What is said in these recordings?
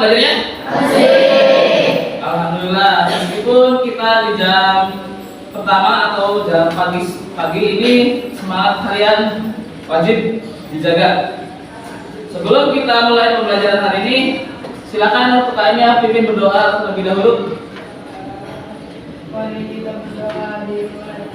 belajarnya? Masih. Alhamdulillah. Meskipun kita di jam pertama atau jam pagi ini, semangat kalian wajib dijaga. Sebelum kita mulai pembelajaran hari ini, silakan untuk KM-nya pimpin berdoa terlebih dahulu. Mari kita berdoa dimulai.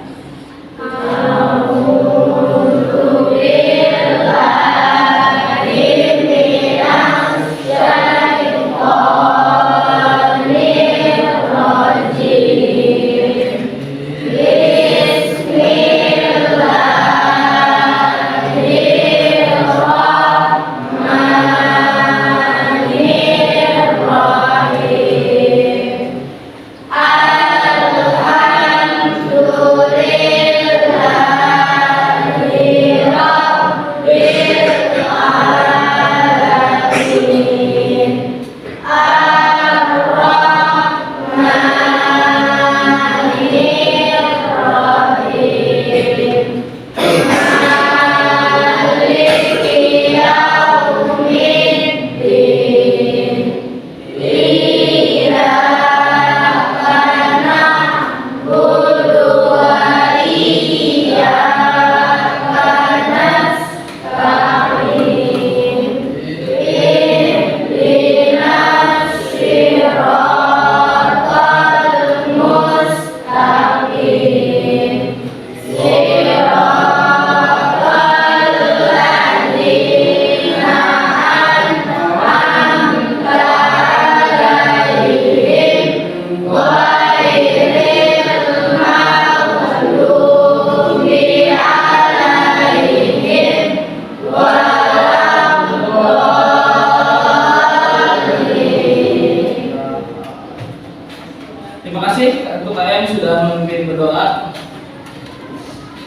Terima kasih untuk kalian sudah memimpin berdoa.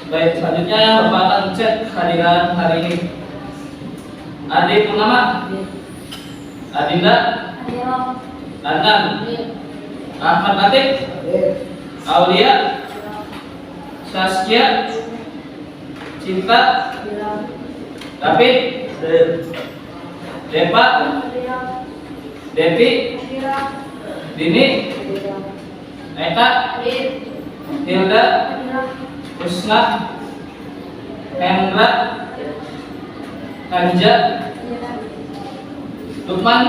Baik, selanjutnya Bapak akan cek kehadiran hari ini. Adi Purnama, Adinda, Adnan, Ahmad Latif, Aulia, Saskia, Cinta, David, Depa, Devi, Dini, Eka, Hilda, Husna, Hendra, Kanja, Lukman,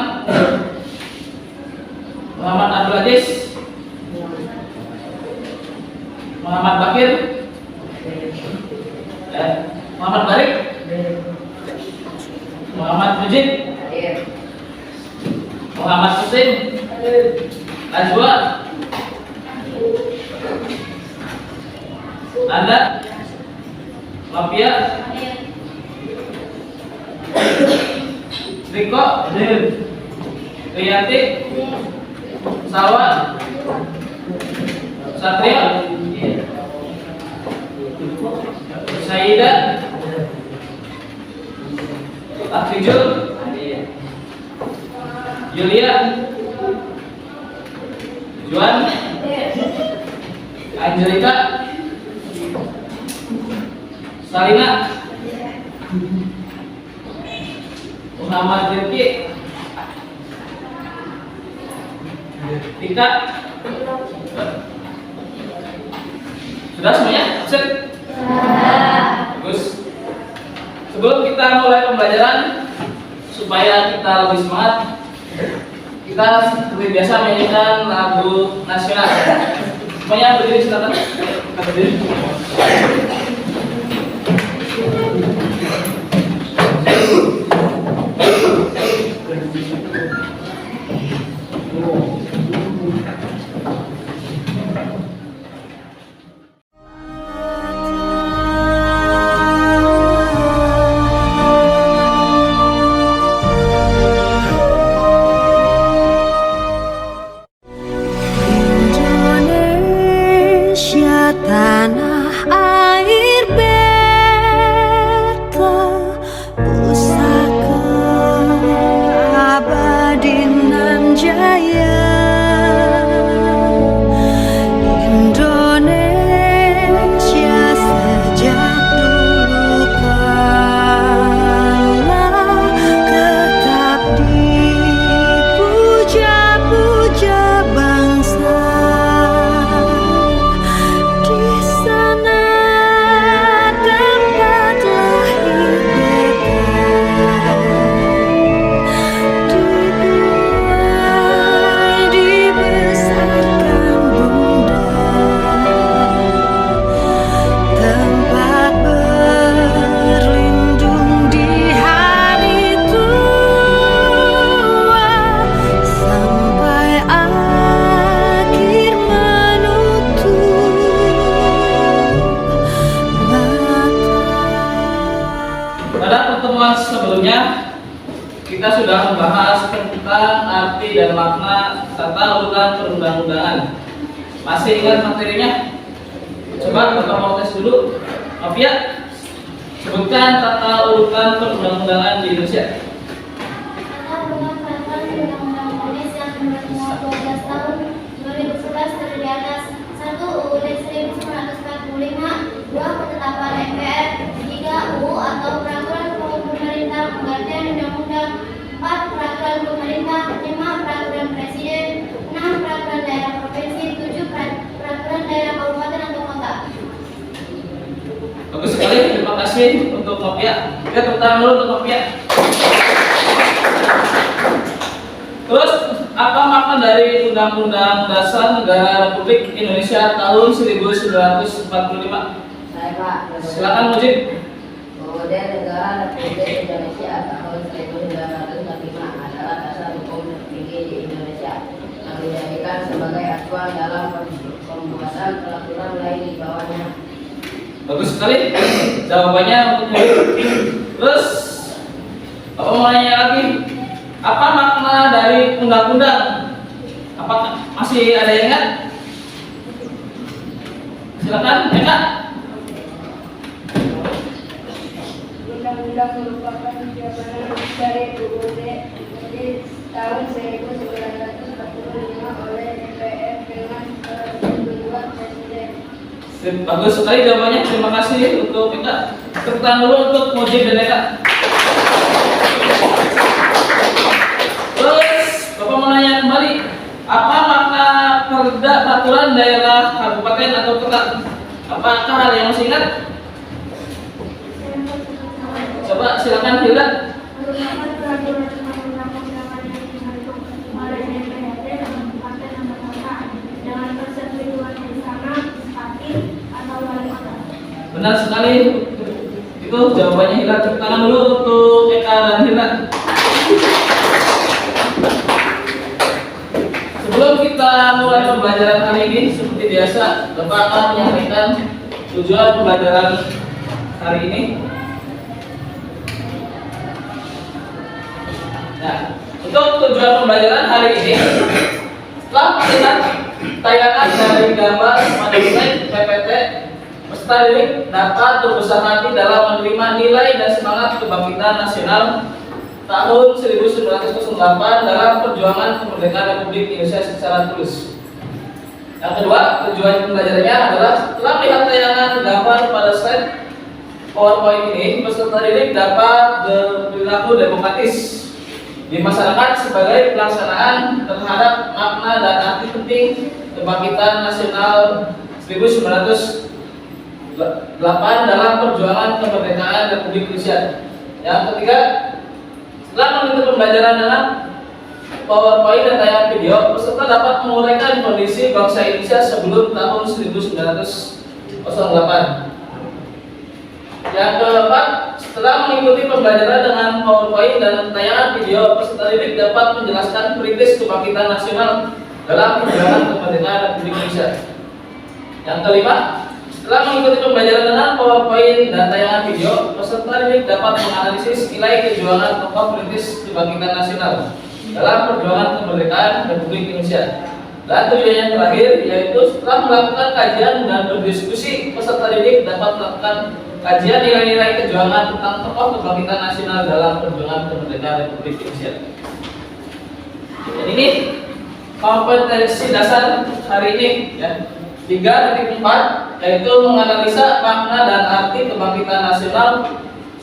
Muhammad Abdul Aziz, Muhammad Bakir, Muhammad Barik, Muhammad Mujid, Muhammad Husin, Najwa, Anda, Mafia, Riko, Riyanti, Salwa, Satria, Saida, Afrijul, Julia, Juan, Angelika, Salina, Muhammad Jirki, Tika. Sudah semuanya? Absen? Bagus. Sebelum kita mulai pembelajaran, supaya kita lebih semangat, kita seperti biasa menyanyikan lagu nasional. Semuanya berdiri, silakan. Kita berdiri. Indonesia tanah air sebelumnya kita sudah membahas tentang arti dan makna tata urutan perundang-undangan. Masih ingat materinya? Coba kita mau tes dulu. Novia, sebutkan tata urutan perundang-undangan di Indonesia. Tata urutan peraturan Undang-Undang Indonesia Nomor 12 Tahun 2011 terdiri atas 1. UUD 1945, 2. Ketetapan MPR, 3. UU atau Peraturan Pemerintah Penggantian Undang-Undang, 4. Peraturan Pemerintah, 5. Peraturan Presiden, 6. Peraturan Daerah Provinsi, 7. Peraturan Daerah Kabupaten atau Kota. Bagus sekali, terima kasih untuk Novia. Kita tepuk tangan dulu untuk Novia. Terus, apa makna dari Undang-Undang Dasar Negara Republik Indonesia tahun 1945? Saya Pak. Silakan Mujib. UUD Negara Republik Indonesia tahun 1945 adalah dasar hukum tertinggi di Indonesia yang dijadikan sebagai acuan dalam pembuatan peraturan lain di bawahnya. Bagus sekali jawabannya untuk Mujib. Terus, apa mau nanya lagi? Apa makna dari undang-undang? Apakah masih ada yang ingat? Silakan, Eka. Undang-undang merupakan jawaban dari UUD di tahun 1945 oleh DPR dengan persetujuan Presiden. Bagus sekali jawabannya. Terima kasih untuk Eka. Tepuk tangan dulu untuk Mujib dan Eka. Terus, Bapak mau nanya kembali, apa makna perda peraturan daerah kabupaten atau kota? Apakah hal yang masih ingat? Coba silakan Hilda. Merupakan peraturan undang-undangan yang dibentuk oleh DPRD Kabupaten atau Kota dengan persetujuan bersama Bupati atau Wali Kota. Benar sekali. Itu jawabannya Hilda. Tepuk tangan dulu untuk Eka dan Hilda. Sebelum kita mulai pembelajaran hari ini, seperti biasa, Bapak akan menyampaikan tujuan pembelajaran hari ini. Nah, untuk tujuan pembelajaran hari ini, setelah melihat tayangan dari gambar management PPT, peserta didik dapat berbesar hati dalam menerima nilai dan semangat kebangkitan nasional tahun 1908 dalam perjuangan kemerdekaan Republik Indonesia secara tulus. Yang kedua, tujuan pembelajarannya adalah setelah melihat tayangan gambar pada slide PowerPoint ini, peserta didik dapat berperilaku demokratis di masyarakat sebagai pelaksanaan terhadap makna dan arti penting kebangkitan nasional 1908 dalam perjuangan kemerdekaan Republik Indonesia. Yang ketiga, setelah mengikuti pembelajaran dengan PowerPoint dan tayangan video, peserta dapat menguraikan kondisi bangsa Indonesia sebelum tahun 1908. Yang keempat, setelah mengikuti pembelajaran dengan PowerPoint dan tayangan video, peserta didik dapat menjelaskan perintis kebangkitan nasional dalam perjuangan kemerdekaan Republik Indonesia. Yang kelima, setelah mengikuti pembelajaran dengan PowerPoint dan tayangan video, peserta didik dapat menganalisis nilai perjuangan tokoh perintis kebangkitan nasional dalam perjuangan kemerdekaan Republik Indonesia. Dan tujuan yang terakhir yaitu setelah melakukan kajian dan berdiskusi, peserta didik dapat melakukan kajian nilai-nilai perjuangan tentang tokoh kebangkitan nasional dalam perjuangan kemerdekaan Republik Indonesia. Dan ini kompetensi dasar hari ini ya. 3.4 yaitu menganalisa makna dan arti kebangkitan nasional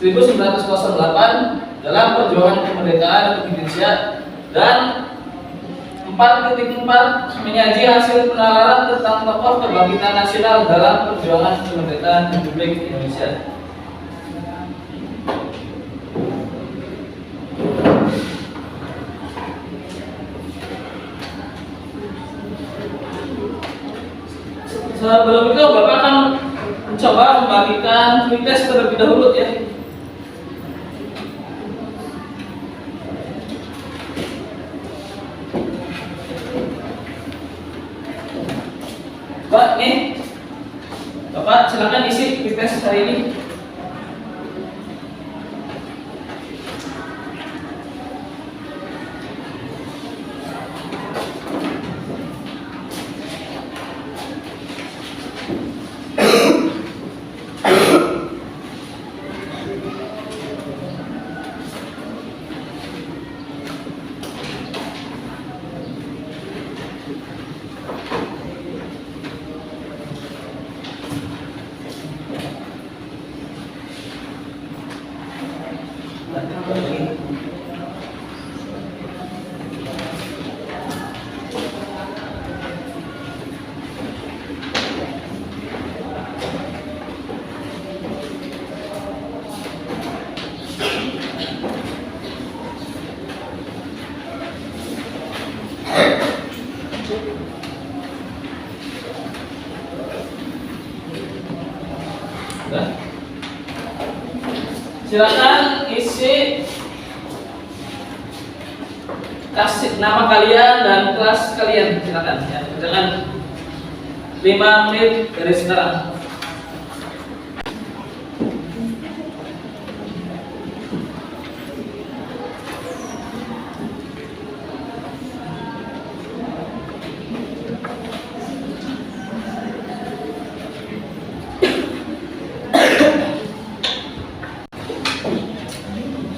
1908 dalam perjuangan kemerdekaan Republik Indonesia, dan 4.4 menyaji hasil penalaran tentang tokoh kebangkitan nasional dalam perjuangan kemerdekaan Republik Indonesia. Sebelum itu Bapak akan mencoba membagikan quick test terlebih dahulu ya. Bapak nih, Bapak silakan isi quick test hari ini. Sudah. Silakan isi kasih nama kalian dan kelas kalian. Silakan ya, kerjakan 5 menit dari sekarang.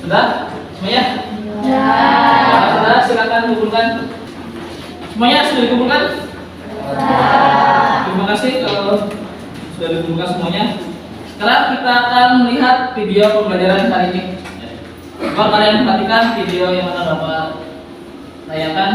Sudah? Semuanya? Sudah, silakan kumpulkan. Semuanya sudah dikumpulkan? Terima kasih kalau sudah dikumpulkan semuanya. Sekarang kita akan melihat video pembelajaran hari ini. Coba kalian perhatikan video yang akan Bapak tayangkan.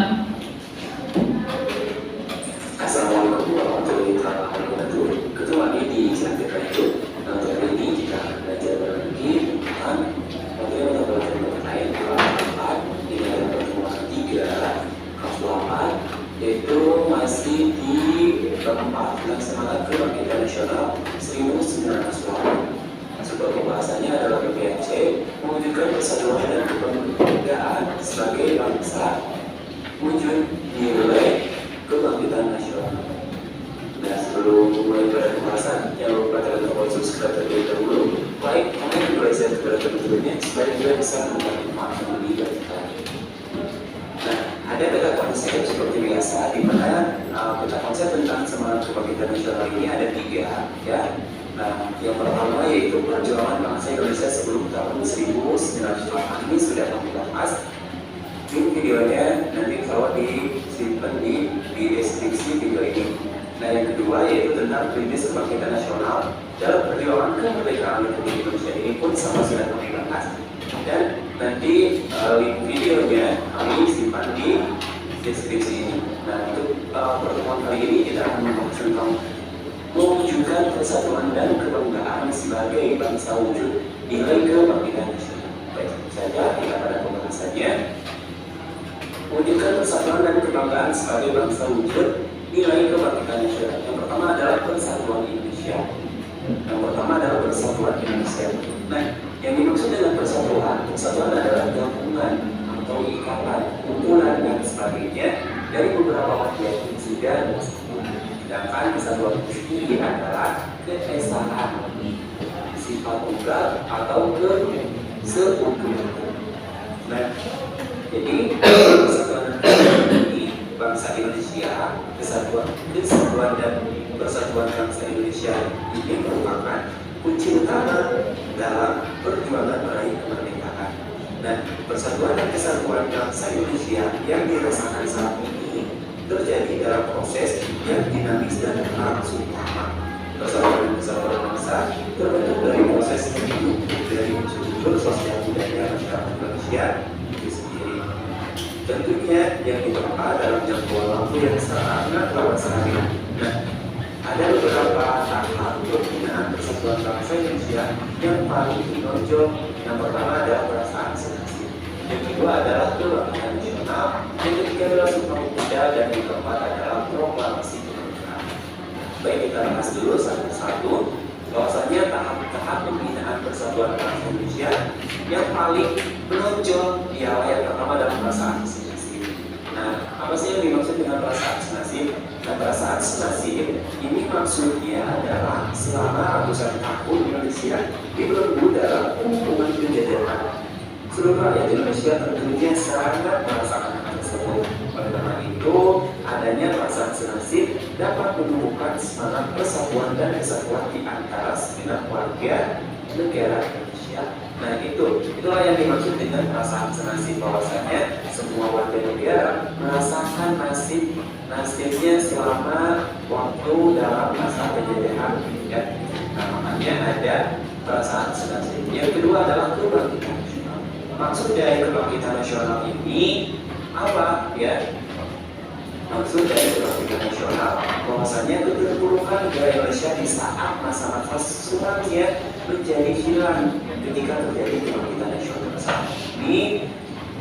Assalamualaikum warahmatullahi wabarakatuh. Ketemu lagi di Cerita Itu. Untuk hari ini kita akan belajar lagi tentang bagaimana belajar mengenai kelas 4 di dalam pertemuan 3 kelas 8, yaitu masih di keempat Laksamana Kebangkitan Nasional 1908. Sebuah pembahasannya adalah BPNC mewujudkan persatuan dan kebanggaan sebagai bangsa, wujud nilai kebangkitan nasional. Nah, sebelum mulai pada pembahasan, jangan lupa tekan tombol subscribe terlebih dahulu, like, komen, juga share kepada teman-temannya supaya kita bisa mendapatkan informasi lebih dari kita. Nah, ada peta konsep seperti biasa, di mana peta konsep tentang semangat kebangkitan nasional ini ada 3, ya. Nah, yang pertama yaitu perjuangan bangsa Indonesia sebelum tahun 1908 ini sudah kami bahas. Link videonya nanti kalau disimpan di deskripsi video ini. Nah, yang kedua yaitu tentang prinsip kebangkitan nasional dalam perjuangan kemerdekaan Republik Indonesia ini pun sama sudah kami bahas. Dan nanti link videonya kami simpan di deskripsi ini. Nah, untuk pertemuan kali ini kita akan membahas tentang mewujudkan persatuan dan kebanggaan sebagai bangsa wujud nilai kebangkitan nasional. Baik, saja kita pada pembahasannya. Mewujudkan persatuan dan kebanggaan sebagai bangsa wujud nilai kebangkitan nasional. Yang pertama adalah persatuan Indonesia. Nah, yang dimaksud dengan persatuan adalah gabungan atau ikatan, kumpulan dan sebagainya dari beberapa bagian prinsip dan persatuan. Sedangkan kesatuan itu sendiri adalah keesaan, sifat tunggal atau keseutuhan. Nah, jadi persatuan ini bangsa Indonesia, kesatuan dan persatuan bangsa Indonesia ini merupakan kunci utama dalam perjuangan meraih kemerdekaan. Nah, persatuan dan kesatuan bangsa Indonesia yang dirasakan saat ini terjadi dalam proses yang dinamis dan berlangsung lama. Persatuan dan kesatuan bangsa terbentuk dari proses hidup dari unsur sosial budaya masyarakat Indonesia itu sendiri. Tentunya yang ditempa dalam jangkauan waktu yang sangat lama sekali. Nah, ada beberapa tahap pembinaan persatuan bangsa Indonesia yang paling menonjol. Yang pertama adalah perasaan senasib, yang kedua adalah kebangkitan nasional, yang ketiga adalah Sumpah Pemuda, dan yang keempat adalah proklamasi kemerdekaan. Baik, kita bahas dulu satu-satu bahwasanya tahap-tahap pembinaan persatuan bangsa Indonesia yang paling menonjol ialah yang pertama adalah perasaan senasib. Nah, apa sih yang dimaksud dengan perasaan senasib? Nah, perasaan senasib ini maksudnya adalah selama ratusan tahun Indonesia dibelenggu dalam hukuman penjajahan. Seluruh rakyat Indonesia tentunya sangat merasakan hal tersebut. Oleh karena itu, adanya perasaan senasib dapat menumbuhkan semangat persatuan dan kesatuan di antara segenap warga negara Indonesia. Nah, itulah yang dimaksud dengan perasaan senasib, bahwasanya semua warga negara merasakan nasibnya selama waktu dalam masa penjajahan, ya. Nah, makanya ada perasaan senasib. Yang kedua adalah kebangkitan nasional. Maksud dari kebangkitan nasional ini apa ya? Maksud dari kebangkitan nasional bahwasanya keterpurukan negara Indonesia di saat masa-masa suratnya menjadi hilang ketika terjadi kebangkitan nasional saat ini.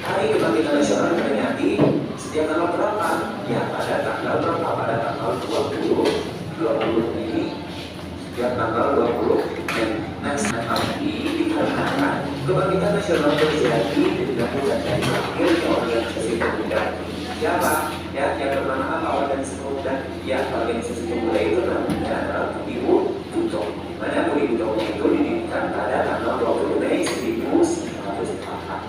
Hari kebangkitan nasional diperingati setiap tanggal berapa? Ya pada tanggal berapa? Pada tanggal 20 ini, ya tanggal 20. Nah, tapi dikarenakan kebangkitan nasional terjadi dilakukan dari akhir organisasi pemuda. Siapa? Ya, yang bernama apa? Organisasi pemuda. Ya, organisasi pemuda itu namanya adalah Budi Utomo. Di mana Budi Utomo itu didirikan pada tanggal 20 Mei 1904.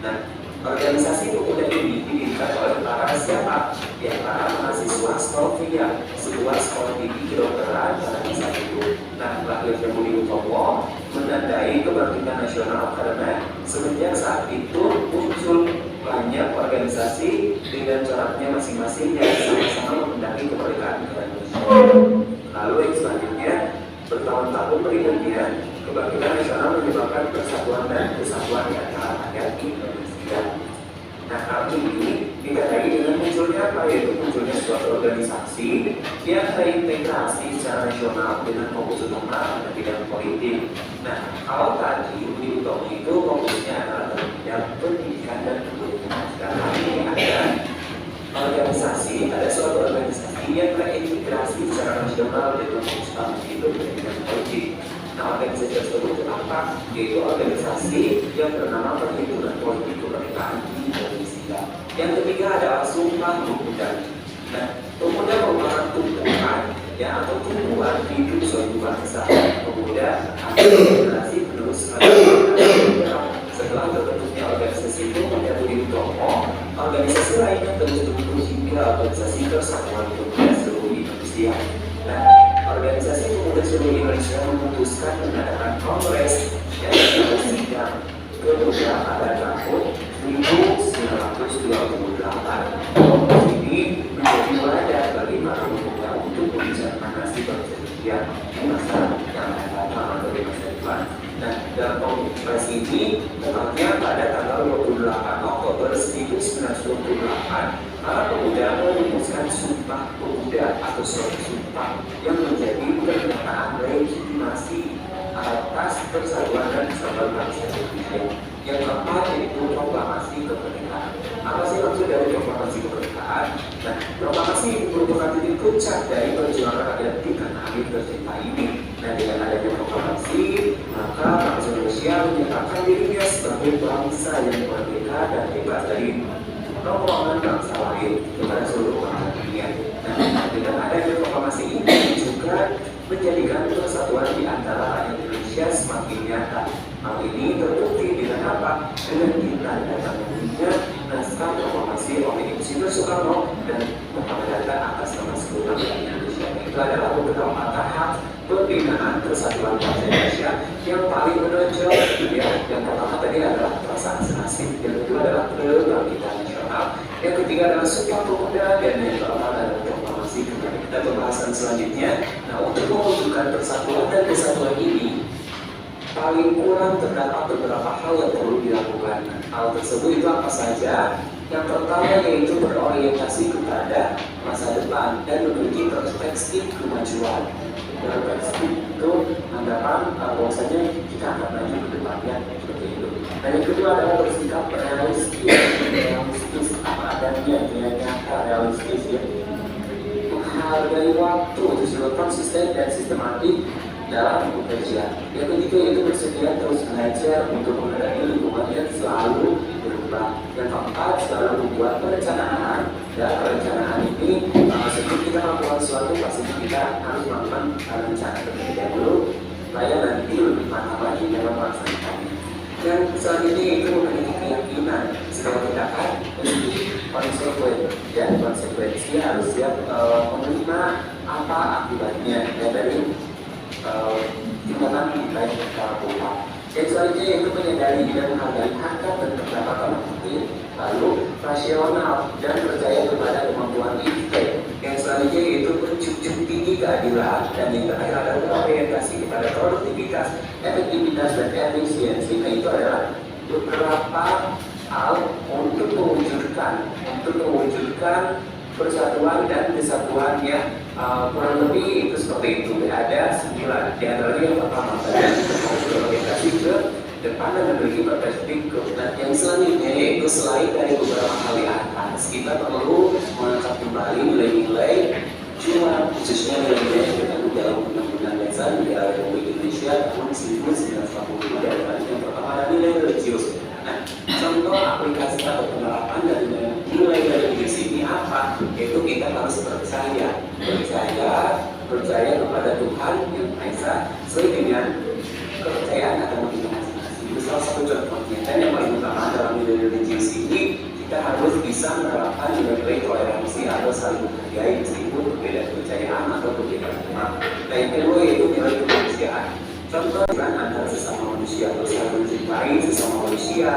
Nah, organisasi pemuda ini didirikan oleh para siapa? Ya, para mahasiswa Stovia, sebuah sekolah tinggi kedokteran pada masa itu. Nah, lahirnya Budi Utomo menandai kebangkitan nasional karena semenjak saat itu muncul banyak organisasi dengan coraknya masing-masing yang sama-sama mendaki kemerdekaan negara Indonesia. Lalu yang selanjutnya, bertahun-tahun berikutnya, kebangkitan nasional menyebabkan persatuan dan kesatuan di antara rakyat Indonesia. Nah, hal ini dikaitai dengan munculnya apa? Yaitu munculnya suatu organisasi yang terintegrasi secara nasional dengan fokus utama pada bidang politik. Nah, kalau tadi Budi Utomo itu fokusnya adalah dalam bidang pendidikan dan kebudayaan. Sekarang ini ada suatu organisasi yang terintegrasi secara nasional dengan fokus utama itu pada bidang politik. Nah, organisasi tersebut itu apa? Yaitu organisasi yang bernama Perhimpunan Politik Kemerdekaan Indonesia. Yang ketiga adalah Sumpah Pemuda. Nah, pemuda merupakan tumbuhan ya atau tumbuhan hidup suatu bangsa. Pemuda adalah generasi penerus setelah terbentuknya organisasi itu pada Budi Utomo, organisasi lainnya terus tumbuh hingga organisasi Persatuan Pemuda Seluruh Indonesia. Nah, organisasi pemuda seluruh Indonesia memutuskan mengadakan kongres yang sidang kedua pada tahun 1928. Kongres ini menjadi wadah bagi para pemuda untuk membicarakan nasib bangsa Indonesia di masa yang akan datang atau di masa depan. Nah, dalam kongres ini tepatnya pada tanggal 28 Oktober 1928, para pemuda merumuskan Sumpah Pemuda atau surat sumpah yang menjadi pernyataan legitimasi atas persatuan dan kesatuan bangsa Indonesia. Yang keempat yaitu proklamasi kemerdekaan. Apa sih maksud dari proklamasi kemerdekaan? Nah, proklamasi itu merupakan titik puncak dari perjuangan rakyat di tanah air tercinta ini. Nah, dengan adanya proklamasi, maka bangsa Indonesia menyatakan dirinya sebagai bangsa yang merdeka dan bebas dari rombongan bangsa lain kepada seluruh bangsa dunia. Nah, dengan adanya proklamasi ini juga menjadikan persatuan di antara rakyat Indonesia semakin nyata. Hal ini terbukti dengan apa? Dengan ditandatanganinya naskah proklamasi oleh Insinyur Soekarno dan Muhammad Hatta atas nama seluruh rakyat Indonesia. Itu adalah beberapa tahap pembinaan persatuan bangsa Indonesia yang paling menonjol. Ya, yang pertama tadi adalah perasaan senasib, yang kedua adalah kebangkitan nasional, yang ketiga adalah Sumpah Pemuda, dan yang keempat adalah proklamasi kemerdekaan. Kita pembahasan selanjutnya. Nah, untuk mewujudkan persatuan dan kesatuan ini, paling kurang terdapat beberapa hal yang perlu dilakukan. Hal tersebut itu apa saja? Yang pertama yaitu berorientasi kepada masa depan dan memiliki perspektif kemajuan. Perspektif itu anggapan bahwasanya kita akan maju ke depannya seperti itu. Dan yang kedua adalah bersikap realistis apa adanya, nyata realistis ya. Menghargai waktu, sesuai konsisten dan sistematik dalam bekerja. Yang ketiga yaitu bersedia terus belajar untuk menghadapi lingkungan yang selalu berubah. Yang keempat selalu membuat perencanaan. Dan perencanaan ini sebelum kita melakukan sesuatu pastinya kita harus melakukan rencana terlebih dahulu supaya nanti lebih matang lagi dalam melaksanakannya. Dan selanjutnya itu memiliki keyakinan segala tindakan memiliki konsekuensi harus siap menerima apa akibatnya ya dari tindakan kita yang kita lakukan. Yang selanjutnya yaitu menyadari dan menghargai harkat dan pendapat orang lain, lalu rasional dan percaya kepada kemampuan diri. Yang selanjutnya yaitu menjunjung tinggi keadilan, dan yang terakhir adalah berorientasi kepada produktivitas, efektivitas dan efisiensi. Nah, itu adalah beberapa hal untuk mewujudkan persatuan dan kesatuan yang kurang lebih itu seperti itu. Ada 9. Di antaranya yang pertama tadi harus berorientasi ke depan dan memiliki perspektif ke dan yang selanjutnya yaitu selain dari beberapa hal di atas, kita perlu mengangkat kembali nilai-nilai juang, khususnya nilai-nilai yang terkandung dalam Undang-Undang Dasar Negara Republik Indonesia tahun 1945. Dan yang pertama adalah nilai religius. Nah, contoh aplikasi atau penerapan dari nilai religius ini apa? Yaitu kita harus percaya kepada Tuhan yang Maha Esa sesuai dengan kepercayaan agama kita masing-masing. Itu salah satu contohnya. Dan yang paling utama dalam nilai religius ini, kita harus bisa menerapkan nilai toleransi atau saling menghargai meskipun berbeda kepercayaan atau berbeda agama. Nah, yang kedua yaitu nilai kemanusiaan. Contoh antara sesama manusia, terus saling mencintai sesama manusia,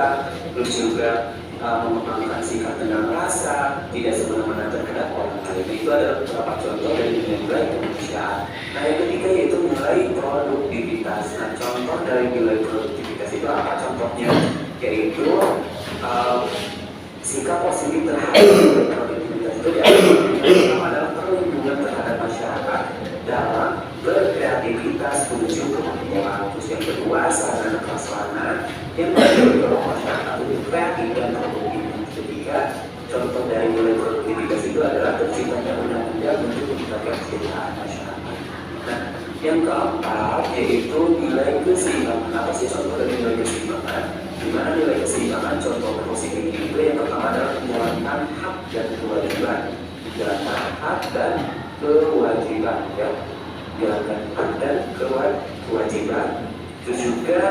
terus juga mengembangkan sikap dan rasa, tidak semena-mena terhadap orang lain. Itu adalah beberapa contoh dari nilai kemanusiaan. Nah, yang ketiga yaitu nilai produktivitas. Nah, contoh dari nilai produktivitas itu apa contohnya? Yaitu sikap positif terhadap nilai produktivitas itu adalah perlindungan terhadap masyarakat dalam berkreativitas menuju kemampuan. Terus yang kedua, sarana prasarana yang mendorong masyarakat lebih kreatif dan produktif. Ketiga, contoh dari nilai produktivitas itu adalah terciptanya undang-undang untuk meningkatkan kesejahteraan masyarakat. Nah, yang keempat yaitu nilai keseimbangan. Apa sih contoh dari nilai keseimbangan? Di mana nilai keseimbangan contoh positif itu yang pertama adalah menjalankan hak dan kewajiban. Menjalankan hak dan kewajiban, ya. Menjalankan hak dan kewajiban. Terus juga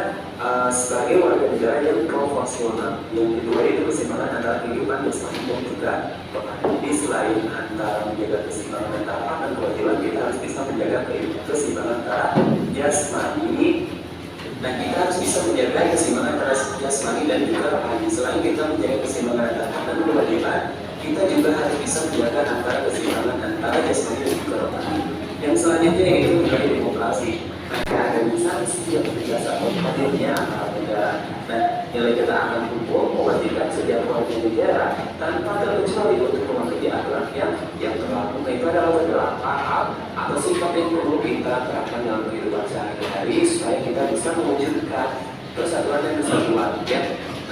sebagai warga negara yang proporsional. Yang kedua itu keseimbangan antara kehidupan jasmani dan juga rohani. Jadi selain antara menjaga keseimbangan antara hak dan kewajiban, kita harus bisa menjaga keseimbangan antara jasmani. Nah, kita harus bisa menjaga keseimbangan antara jasmani dan juga rohani. Selain kita menjaga keseimbangan antara hak dan kewajiban, kita juga harus bisa menjaga antara keseimbangan antara jasmani dan juga rohani. Yang selanjutnya yaitu nilai demokrasi. Ada sanksi yang tegas atau hadirnya negara. Nah, nilai ketaatan hukum mewajibkan setiap warga negara tanpa terkecuali untuk mematuhi aturan yang berlaku. Nah, itu adalah beberapa hal atau sifat yang perlu kita terapkan dalam kehidupan sehari-hari supaya kita bisa mewujudkan persatuan dan kesatuan. Ya.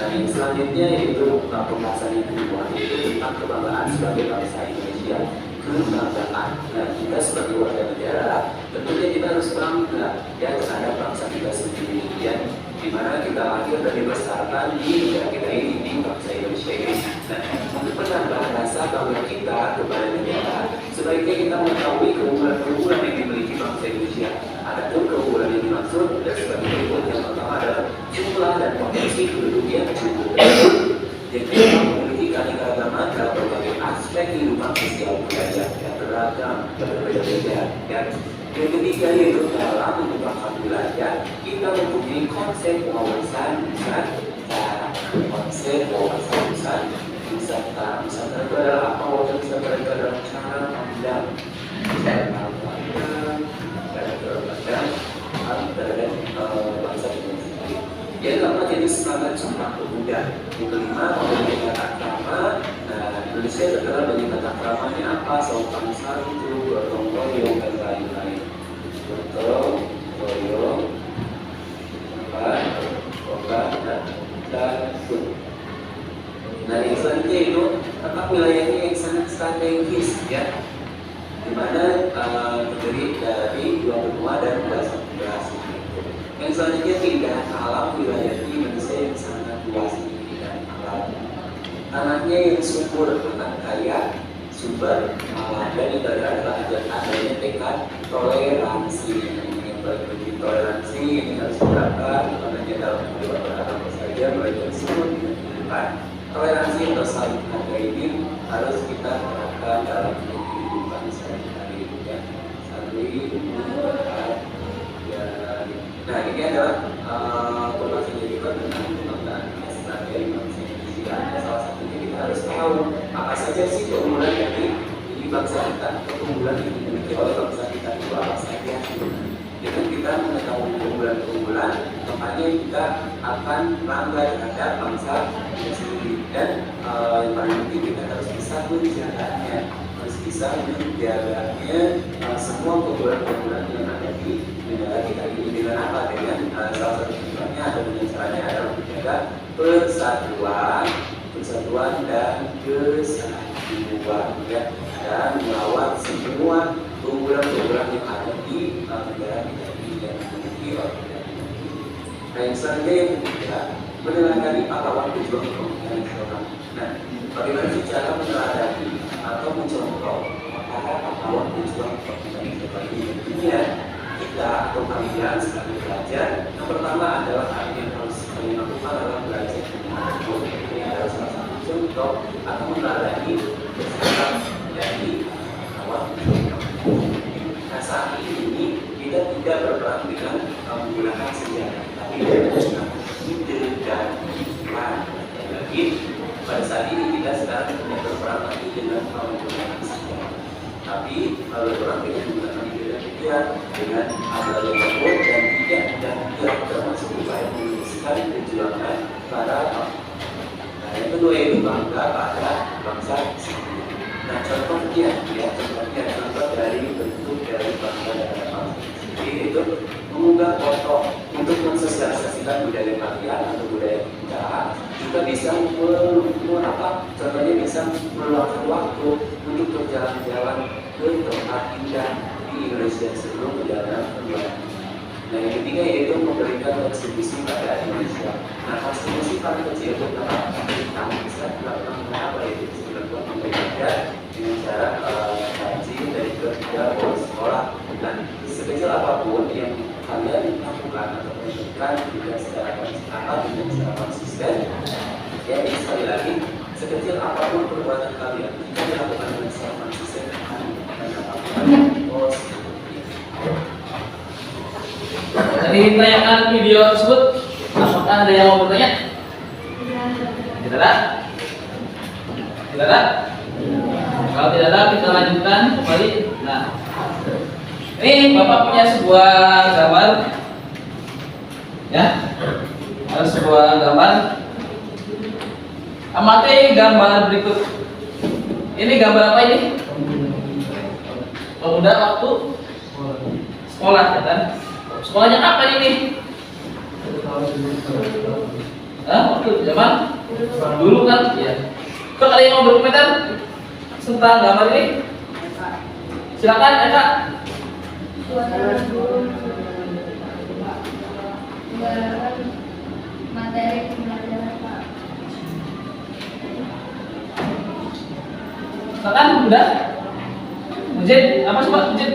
Nah, yang selanjutnya yaitu pembahasan yang kedua, yaitu tentang kebanggaan sebagai bangsa Indonesia. Kebanggaan. Nah, kita sebagai warga negara tentunya kita harus bangga ya terhadap bangsa kita sendiri, ya, dimana kita lahir dan dibesarkan di negara kita ini, di bangsa Indonesia ini. Nah, untuk menambah rasa bangga kita kepada negara, sebaiknya kita mengetahui keunggulan-keunggulan yang dimiliki bangsa Indonesia. Adapun keunggulan yang dimaksud dan sebagai berikut, yang pertama adalah jumlah dan potensi penduduk yang cukup. Jadi kita memiliki keanekaragaman dalam berbagai aspek kehidupan sosial budaya yang beragam dan berbeda-beda. Ya. Yang ketiga yaitu dalam mengembangkan wilayah, kita mempunyai konsep wawasan nusantara. Konsep wawasan nusantara. Nusantara itu adalah apa? Wawasan nusantara itu adalah cara pandang, cara terhadap bangsa Indonesia. Yang keempat yaitu semangat Sumpah Pemuda. Yang kelima memiliki kata krama. Nah, Indonesia terkenal dengan kata kramanya apa? Sopan santun, gotong royong dan lain-lain. Gotong royong, obat dan santun. Nah, yang selanjutnya itu tentang wilayahnya yang sangat strategis, ya, di mana terdiri dari 2 benua dan 2 samudra. Yang selanjutnya keindahan alam wilayah Indonesia yang sangat luas keindahan alam. Tanahnya yang subur, tanah kaya, sumber alam, dan itu adalah adanya tekad toleransi. Yang bagi toleransi ini harus berangkat, makanya dalam kehidupan beragama saja mereka disebut dengan kehidupan. Toleransi atau saling menghargai ini harus kita terapkan dalam kehidupan sehari-hari. Saling menghargai. Nah, ini adalah pembahasan yang juga tentang pembangunan strategi bangsa Indonesia. Salah satunya kita harus tahu apa saja sih keunggulan dari bangsa kita, keunggulan yang dimiliki oleh bangsa kita itu apa saja. Dengan kita mengetahui keunggulan-keunggulan, makanya artinya kita akan bangga terhadap bangsa kita sendiri. Dan yang paling penting kita harus bisa menjaganya, harus bisa menjaganya semua keunggulan-keunggulan yang ada di negara kita ini. Dengan apa? Dengan salah satu tujuannya atau dengan caranya adalah menjaga persatuan dan kesatuan, ya, dan melawan semua keunggulan-keunggulan yang ada di negara kita ini yang dimiliki oleh kita. Nah, yang selanjutnya yang ketiga, meneladani pahlawan pejuang kemerdekaan nasional. Nah, bagaimana sih cara meneladani atau mencontoh para pahlawan pejuang kemerdekaan nasional ini? Tentunya kita atau kalian sebagai pelajar, yang pertama adalah hal yang harus kalian lakukan adalah belajar mengenai ini adalah salah satu contoh atau meneladani bersikap dari pahlawan pejuang. Nah, saat ini kita tidak berperang dengan menggunakan senjata, tapi dengan ide dan iman. Lagi pada saat ini kita sedang tidak berperang lagi dengan menggunakan senjata, tapi berperang dengan menggunakan ide dan pikiran, dengan adanya takut dan tidak termasuk upaya menuliskan perjuangan para Nah, yang kedua itu bangga pada bangsa sendiri. Nah, contohnya contoh dari bentuk dari bangga dan bangsa sendiri itu mengunggah foto untuk mensosialisasikan budaya kalian atau budaya kita, juga bisa contohnya bisa meluangkan waktu untuk berjalan-jalan ke tempat indah di Indonesia sebelum perjalanan kembali. Nah, yang ketiga yaitu memberikan kontribusi pada Indonesia. Nah, kontribusi paling kecil itu kita bisa dilakukan apa itu dilakukan memberikan dengan cara gaji dari kerja atau sekolah. Dan sekecil apapun yang kalian lakukan atau berikan juga secara konsisten, ya, sekali lagi sekecil apapun perbuatan kalian jika dilakukan dengan secara konsisten akan mendapatkan positif. Dari tayangan video tersebut, apakah ada yang mau bertanya? Tidak ada? Tidak ada? Kalau tidak ada, kita lanjutkan kembali. Nah, ini Bapak punya sebuah gambar, ya, ada sebuah gambar. Amati gambar berikut. Ini gambar apa ini? Pemuda waktu sekolah, ya kan? Sekolahnya kapan ini? Waktu zaman dulu kan? Ya. Coba kalian mau berkomentar tentang gambar ini? Silakan, Eka. Materi pembelajaran Pak. Silakan, udah. Mujid, apa sih Pak? Mujid?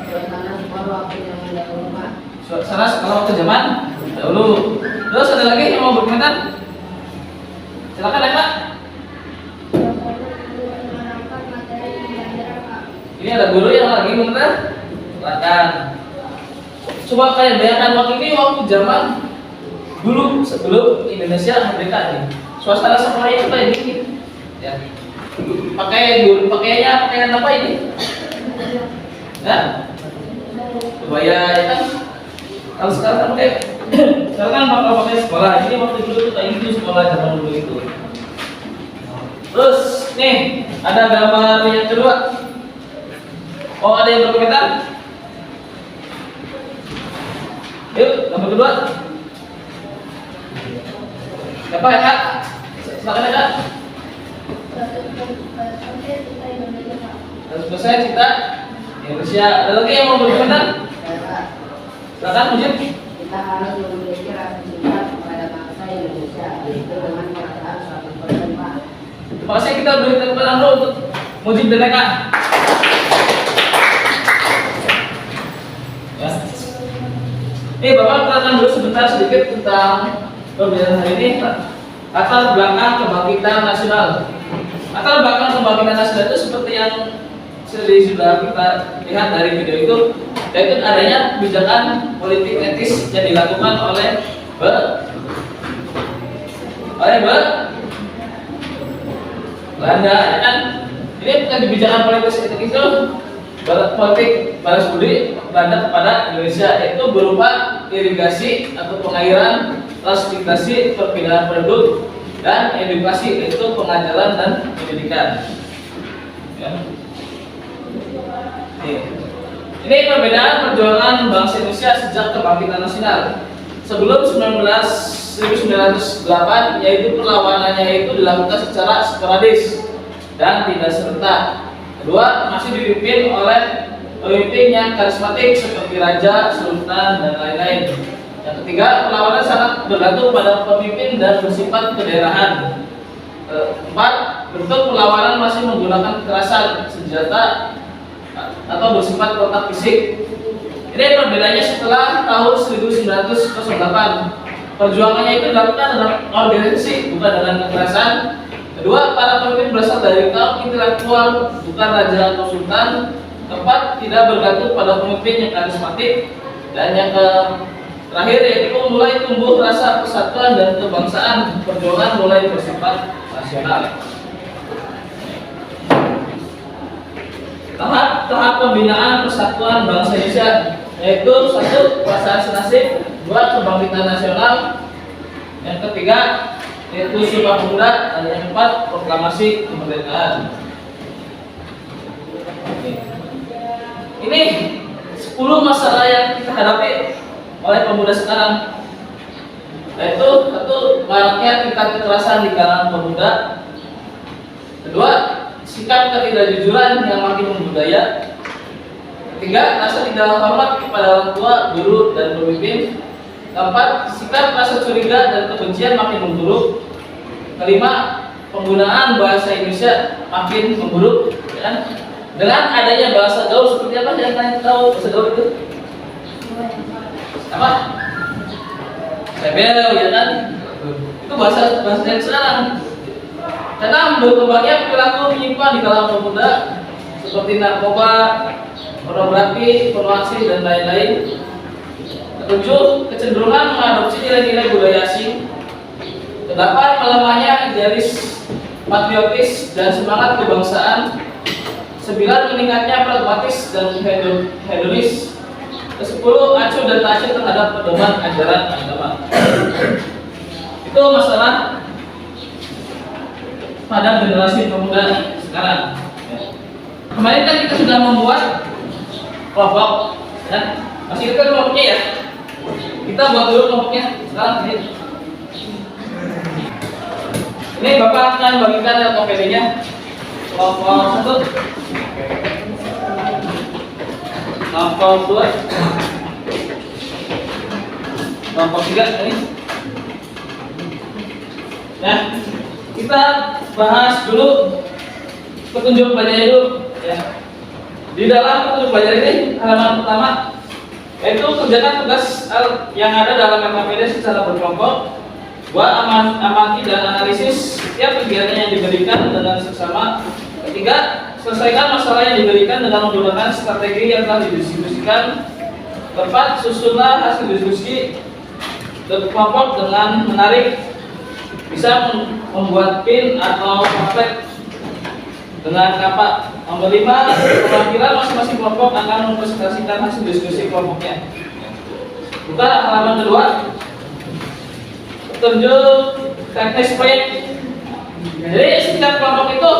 Suasana sekolah waktu zaman dahulu, Pak. Suasana sekolah waktu zaman dahulu. Terus ada lagi yang mau berkomentar? Silakan, Eka. Menerapkan materi pembelajaran Pak. Ini ada guru yang lagi komentar? Silakan. Coba kalian bayangkan waktu ini waktu zaman dulu sebelum Indonesia merdeka ini. Suasana sekolah itu kayak gini. Ya. Pakaian apa ini? Ya? Kebaya, ya kan? Kalau sekarang kan pakai sekarang kan pakai sekolah. Ini waktu dulu tuh kayak gitu sekolah zaman dulu itu. Terus nih ada gambar yang kedua. Oh, ada yang berkomentar? Yuk, gambar kedua. Siapa ya Kak? Silakan ya Kak. Selesai kita Indonesia. Ada lagi yang mau berkomentar? Silakan Mujib. Kita harus memiliki rasa cinta kepada bangsa Indonesia, yaitu dengan perasaan 100%, Pak. Terima kasih, kita beri tepuk tangan dulu untuk Mujib dan Eka. Ya. Bapak terangkan dulu sebentar sedikit tentang pembelajaran hari ini. Latar belakang kebangkitan nasional. Latar belakang kebangkitan nasional itu seperti yang sudah kita lihat dari video itu, yaitu adanya kebijakan politik etis yang dilakukan oleh Belanda, ya kan? Ini bukan kebijakan politik etis itu politik balas budi terhadap kepada Indonesia, yaitu berupa irigasi atau pengairan, transportasi, perpindahan penduduk, dan edukasi, yaitu pengajaran dan pendidikan. Ya. Ini perbedaan perjuangan bangsa Indonesia sejak kebangkitan nasional. Sebelum 1908, yaitu perlawanannya itu dilakukan secara sporadis dan tidak serentak. Kedua, masih dipimpin oleh pemimpin yang karismatik seperti raja, sultan, dan lain-lain. Yang ketiga, perlawanan sangat bergantung pada pemimpin dan bersifat kedaerahan. Keempat, bentuk perlawanan masih menggunakan kekerasan senjata atau bersifat kontak fisik. Ini perbedaannya setelah tahun 1908. Perjuangannya itu dilakukan dalam organisasi, bukan dengan kekerasan. Kedua, para pemimpin berasal dari kaum intelektual, bukan raja atau sultan. Keempat, tidak bergantung pada pemimpin yang karismatik. Dan yang terakhir yaitu mulai tumbuh rasa persatuan dan kebangsaan. Perjuangan mulai bersifat nasional. Tahap pembinaan persatuan bangsa Indonesia, yaitu 1. Perasaan senasib, 2. Kebangkitan nasional, yang ketiga yaitu Sumpah Pemuda, dan yang keempat proklamasi kemerdekaan. Ini 10 masalah yang kita hadapi oleh pemuda sekarang, yaitu 1. Maraknya tingkat kekerasan di kalangan pemuda. Kedua, sikap ketidakjujuran yang makin membudaya. Ketiga, rasa tidak hormat kepada orang tua, guru, dan pemimpin. Keempat, sikap rasa curiga dan kebencian makin memburuk. Kelima, penggunaan bahasa Indonesia makin memburuk. Ya. Dengan adanya bahasa gaul seperti apa yang kalian tahu bahasa gaul itu? Apa? Sebel, ya kan? Itu bahasa yang sekarang. Karena berkembangnya perilaku menyimpang di kalangan pemuda seperti narkoba, pornografi, pornografi, dan lain-lain. Ketujuh, kecenderungan mengadopsi nilai-nilai budaya asing. Kedelapan, melemahnya idealis, patriotis, dan semangat kebangsaan. 9, meningkatnya pragmatis dan hedonis. Ke-10, acuh dan tak acuh terhadap pedoman ajaran agama. Itu masalah pada generasi pemuda sekarang. Kemarin kan kita sudah membuat kelompok, ya. Masih ingat kelompoknya ya? Kita buat dulu kelompoknya. Sekarang ini Bapak akan bagikan LKPD-nya. Kelompok 1, kelompok 2, kelompok 3 ini. Nah, kita bahas dulu petunjuk belajar dulu, ya. Di dalam petunjuk belajar ini halaman pertama, yaitu kerjakan tugas yang ada dalam LKPD secara berkelompok. 2, amati dan analisis setiap kegiatan yang diberikan dengan seksama. 3, selesaikan masalah yang diberikan dengan menggunakan strategi yang telah didiskusikan. 4, susunlah hasil diskusi berkelompok dengan menarik, bisa membuat pin atau pamflet dengan kapak. Nomor 5, perwakilan masing-masing kelompok akan mempresentasikan hasil diskusi kelompoknya. Buka halaman kedua. Petunjuk teknis proyek. Jadi setiap kelompok itu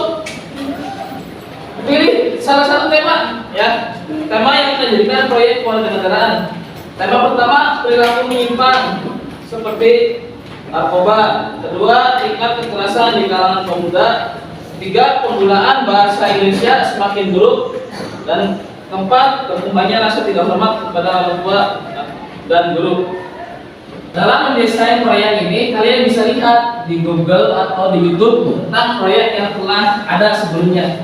pilih salah satu tema, ya. Tema yang kita jadikan proyek kewarganegaraan. Tema pertama, perilaku menyimpang seperti narkoba. Kedua, tingkat kekerasan di kalangan pemuda. 3, penggunaan bahasa Indonesia semakin buruk. Dan keempat, berkembangnya rasa tidak hormat kepada orang tua dan guru. Dalam mendesain proyek ini, kalian bisa lihat di Google atau di YouTube tentang proyek yang telah ada sebelumnya.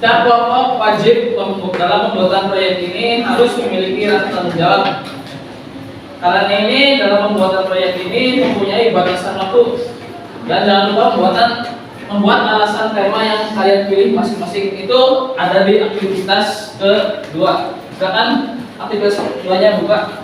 Setiap kelompok wajib dalam pembuatan proyek ini harus memiliki rasa tanggung jawab. Karena ini dalam pembuatan proyek ini mempunyai batasan waktu. Dan jangan lupa membuat alasan tema yang kalian pilih masing-masing itu ada di aktivitas kedua. Silakan aktivitas keduanya buka.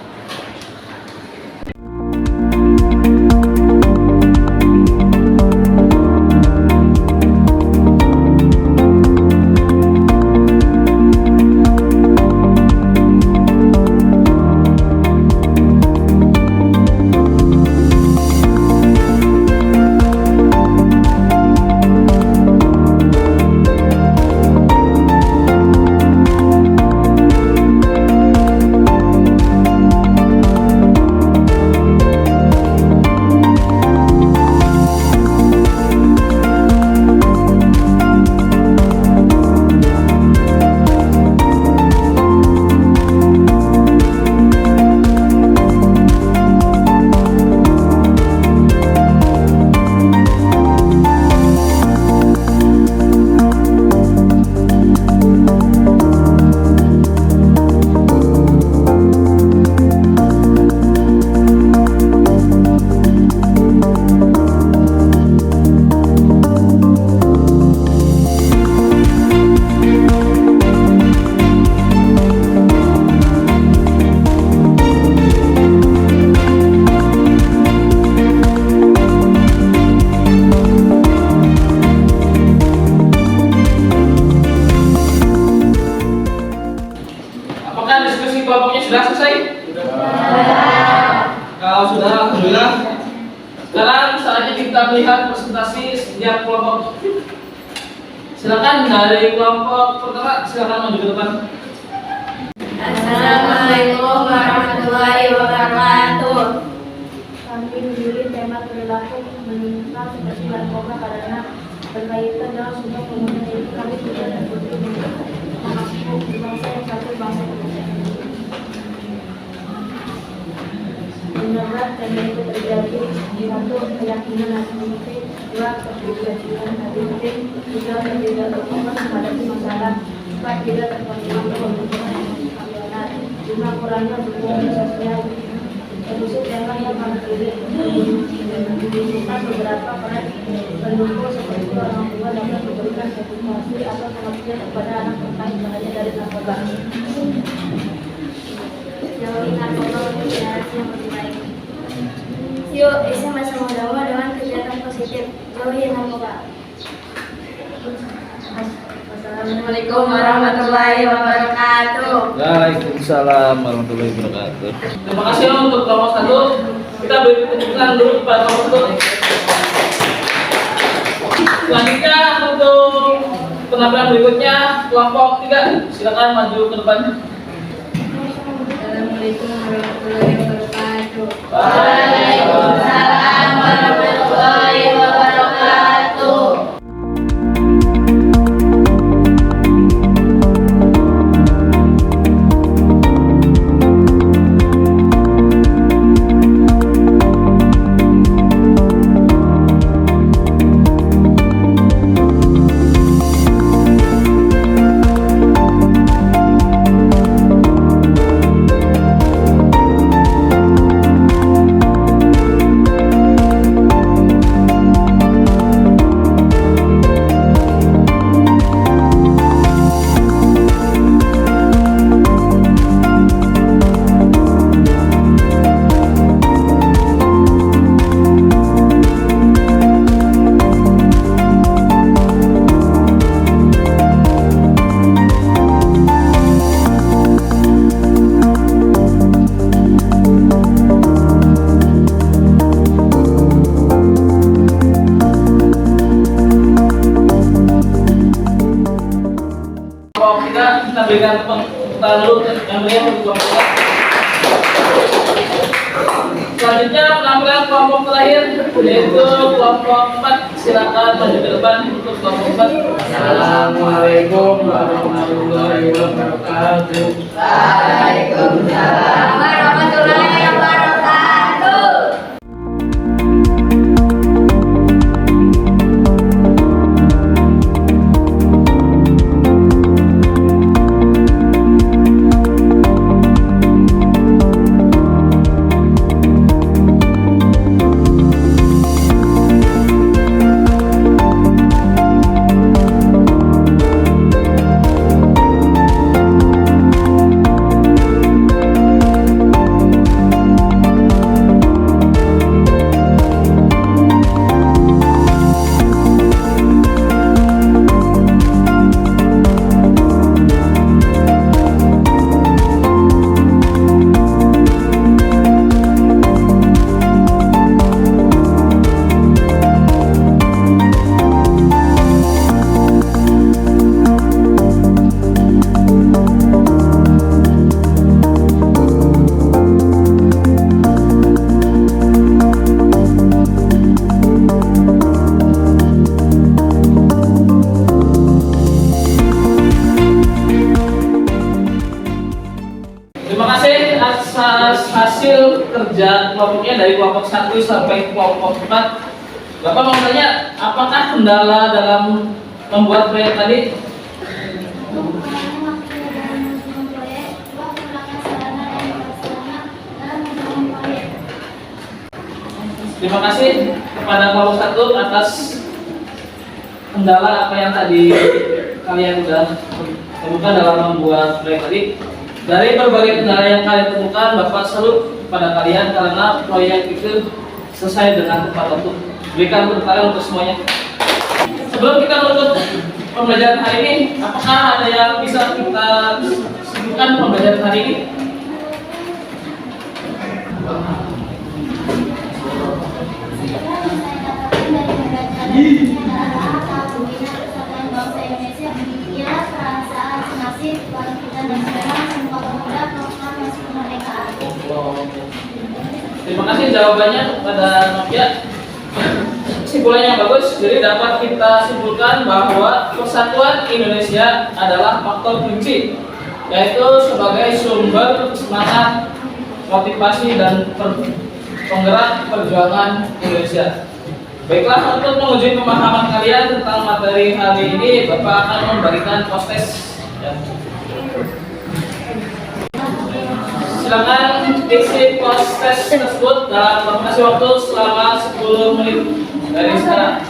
Apakah diskusi kelompoknya sudah selesai? Kalau sudah, alhamdulillah. Sekarang saatnya kita melihat presentasi setiap kelompok. Silakan dari kelompok pertama, silakan maju ke depan. Assalamualaikum warahmatullahi wabarakatuh. Kami memilih tema perilaku menyimpang seperti narkoba karena berkaitan dengan sumber pemuda ini kami tidak dapat mengaku bangsa yang satu bangsa Indonesia. Benar dan itu terjadi di satu keyakinan nasionalistik, dua kepribadian nasionalistik, tiga tidak berfokus menghadapi masalah, empat tidak terkontrol pembentukan keamanan, lima kurangnya dukungan sosial. Kondisi tema yang kami pilih menunjukkan beberapa peran pendukung seperti orang tua dapat memberikan edukasi atau pengertian kepada anak terkait bahaya dari narkoba. Jauhi narkoba untuk generasi yang lebih baik. Yuk, isi masa mudamu dengan kegiatan positif. Jauhi narkoba. Assalamualaikum warahmatullahi wabarakatuh. Waalaikumsalam warahmatullahi wabarakatuh. Terima kasih untuk kelompok 1. Kita beri kejutan dulu kepada kelompok 1. Selanjutnya untuk penampilan berikutnya kelompok 3. Silakan maju ke depan. Assalamualaikum warahmatullahi wabarakatuh. Waalaikumsalam warahmatullahi wabarakatuh. Kita berikan tepuk tangan dulu yang meriah untuk kelompok 4. Selanjutnya penampilan kelompok terakhir yaitu kelompok 4. Silakan maju ke depan untuk kelompok 4. Assalamualaikum warahmatullahi wabarakatuh. Waalaikumsalam warahmatullahi wabarakatuh. hasil kerja kelompoknya dari kelompok 1 sampai kelompok 4. Bapak mau tanya, apakah kendala dalam membuat proyek tadi? Terima kasih kepada kelompok 1 atas kendala apa yang tadi kalian sudah temukan dalam membuat proyek tadi. Dari berbagai kendala yang kalian temukan, Bapak salut pada kalian karena proyek itu selesai dengan tepat waktu. Berikan untuk kalian untuk semuanya. Sebelum kita menutup pembelajaran hari ini, apakah ada yang bisa kita sebutkan pembelajaran hari ini? Terima kasih jawabannya kepada Nokia. Kesimpulannya yang bagus, jadi dapat kita simpulkan bahwa persatuan Indonesia adalah faktor kunci, yaitu sebagai sumber semangat, motivasi, dan penggerak perjuangan Indonesia. Baiklah, untuk menguji pemahaman kalian tentang materi hari ini, Bapak akan memberikan post-test. Silakan isi post-test tersebut dalam durasi waktu selama 10 menit dari sekarang.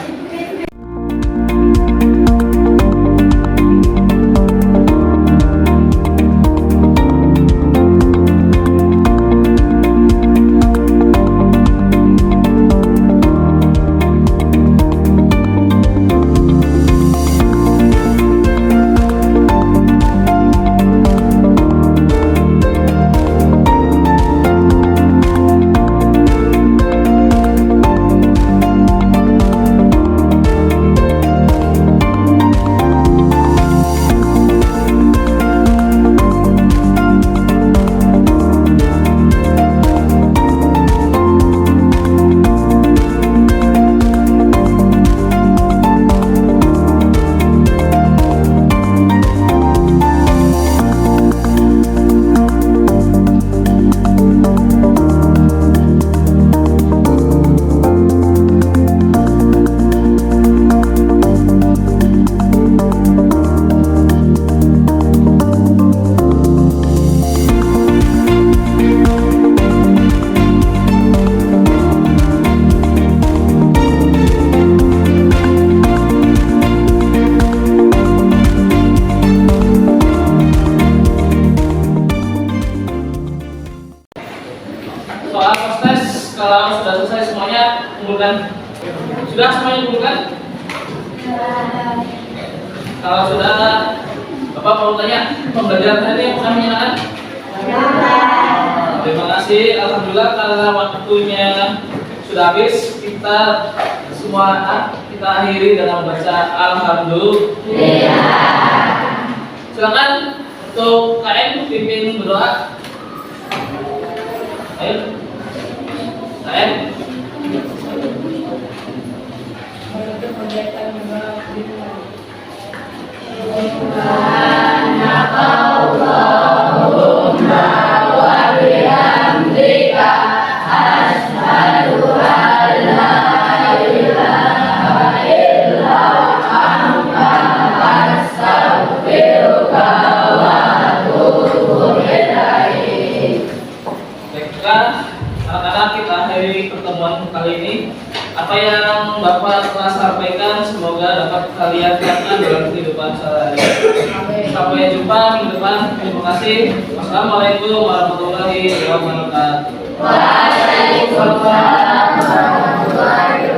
Soal post-test, kalau sudah selesai semuanya, kumpulkan. Sudah semuanya kumpulkan? Kalau sudah, Bapak mau tanya, pembelajaran tadi apakah menyenangkan? Terima kasih, alhamdulillah karena waktunya sudah habis, kita semua kita akhiri dengan membaca alhamdulillah. Silakan untuk KM pimpin berdoa. Ayo. KM. Anak-anak, kita akhiri pertemuan kali ini. Apa yang Bapak telah sampaikan semoga dapat kalian terapkan dalam kehidupan sehari-hari. Sampai jumpa minggu depan. Terima kasih. Wassalamualaikum warahmatullahi wabarakatuh. Waalaikumsalam warahmatullahi wabarakatuh.